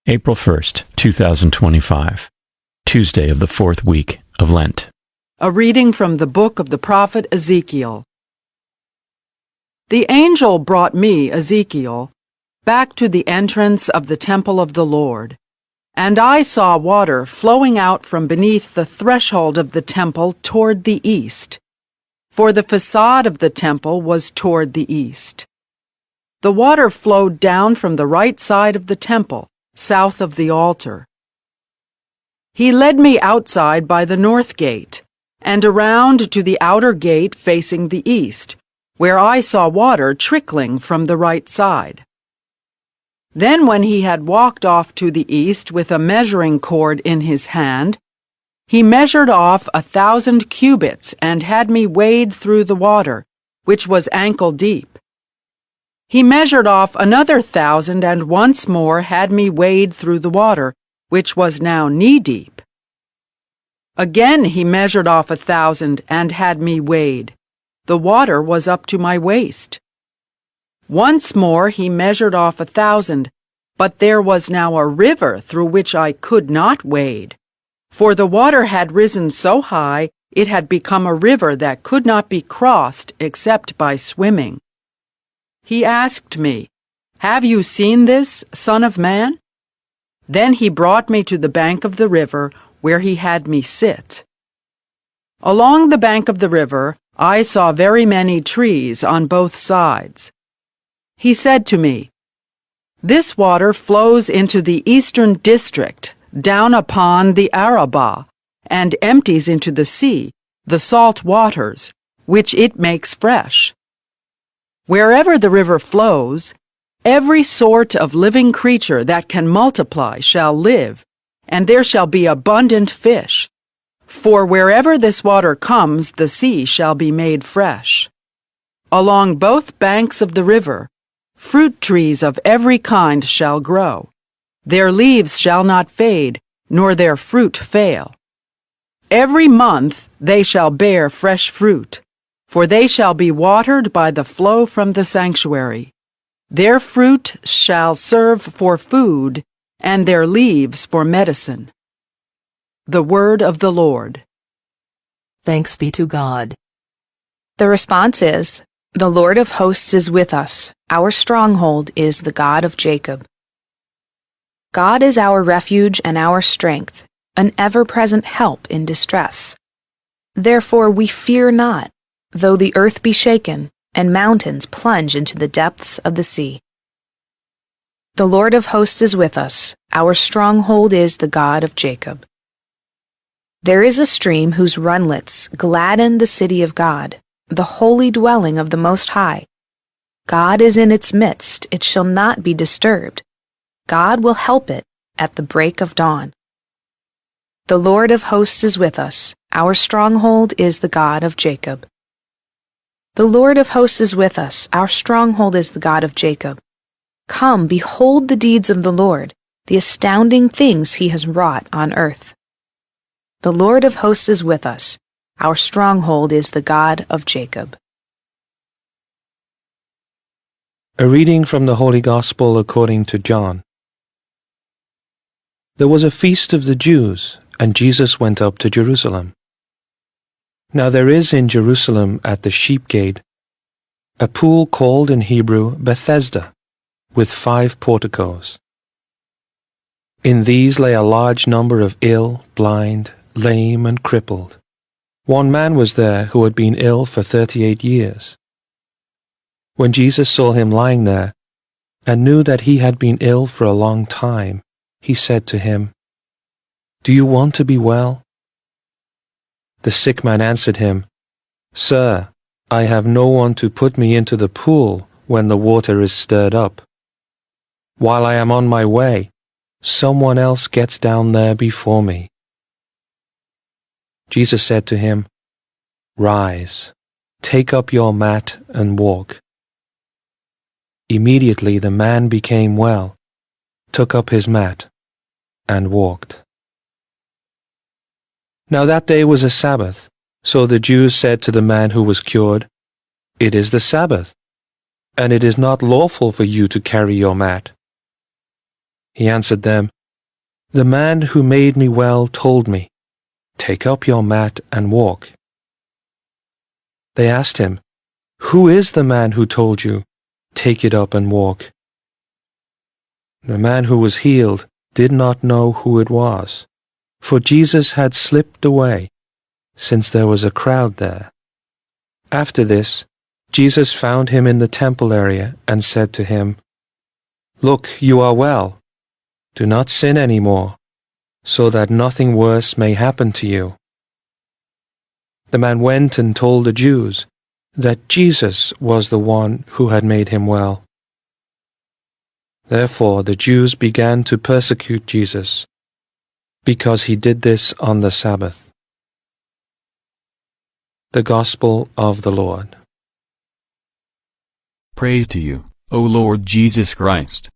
April 1st, 2025, Tuesday of the fourth week of Lent. A reading from the book of the prophet Ezekiel. The angel brought me, Ezekiel, back to the entrance of the temple of the Lord, and I saw water flowing out from beneath the threshold of the temple toward the east, for the facade of the temple was toward the east. The water flowed down from the right side of the temple, south of the altar. He led me outside by the north gate, and around to the outer gate facing the east, where I saw water trickling from the right side. Then when he had walked off to the east with a measuring cord in his hand, he measured off 1,000 cubits and had me wade through the water, which was ankle deep. He measured off another 1,000 and once more had me wade through the water, which was now knee-deep. Again he measured off 1,000 and had me wade. The water was up to my waist. Once more he measured off 1,000, but there was now a river through which I could not wade, for the water had risen so high it had become a river that could not be crossed except by swimming. He asked me, "Have you seen this, Son of Man?" Then he brought me to the bank of the river, where he had me sit. Along the bank of the river I saw very many trees on both sides. He said to me, "This water flows into the eastern district, down upon the Arabah, and empties into the sea, the salt waters, which it makes fresh. Wherever the river flows, every sort of living creature that can multiply shall live, and there shall be abundant fish. For wherever this water comes, the sea shall be made fresh. Along both banks of the river, fruit trees of every kind shall grow. Their leaves shall not fade, nor their fruit fail. Every month they shall bear fresh fruit, for they shall be watered by the flow from the sanctuary. Their fruit shall serve for food, and their leaves for medicine." The word of the Lord. Thanks be to God. The response is, "The Lord of hosts is with us. Our stronghold is the God of Jacob." God is our refuge and our strength, an ever-present help in distress. Therefore we fear not, though the earth be shaken, and mountains plunge into the depths of the sea. The Lord of hosts is with us. Our stronghold is the God of Jacob. There is a stream whose runlets gladden the city of God, the holy dwelling of the Most High. God is in its midst, it shall not be disturbed. God will help it at the break of dawn. The Lord of hosts is with us. Our stronghold is the God of Jacob. The Lord of hosts is with us. Our stronghold is the God of Jacob. Come, behold the deeds of the Lord, the astounding things he has wrought on earth. The Lord of hosts is with us. Our stronghold is the God of Jacob. A reading from the Holy Gospel according to John. There was a feast of the Jews, and Jesus went up to Jerusalem. Now there is in Jerusalem at the sheep gate a pool called in Hebrew Bethesda, with 5 porticos. In these lay a large number of ill, blind, lame, and crippled. One man was there who had been ill for 38 years. When Jesus saw him lying there, and knew that he had been ill for a long time, he said to him, "Do you want to be well?" The sick man answered him, "Sir, I have no one to put me into the pool when the water is stirred up. While I am on my way, someone else gets down there before me." Jesus said to him, "Rise, take up your mat and walk." Immediately the man became well, took up his mat, and walked. Now that day was a Sabbath, so the Jews said to the man who was cured, "It is the Sabbath, and it is not lawful for you to carry your mat." He answered them, "The man who made me well told me, 'Take up your mat and walk.'" They asked him, "Who is the man who told you, 'Take it up and walk'?" The man who was healed did not know who it was, for Jesus had slipped away, since there was a crowd there. After this, Jesus found him in the temple area and said to him, "Look, you are well. Do not sin any more, so that nothing worse may happen to you." The man went and told the Jews that Jesus was the one who had made him well. Therefore the Jews began to persecute Jesus, because he did this on the Sabbath. The Gospel of the Lord. Praise to you, O Lord Jesus Christ.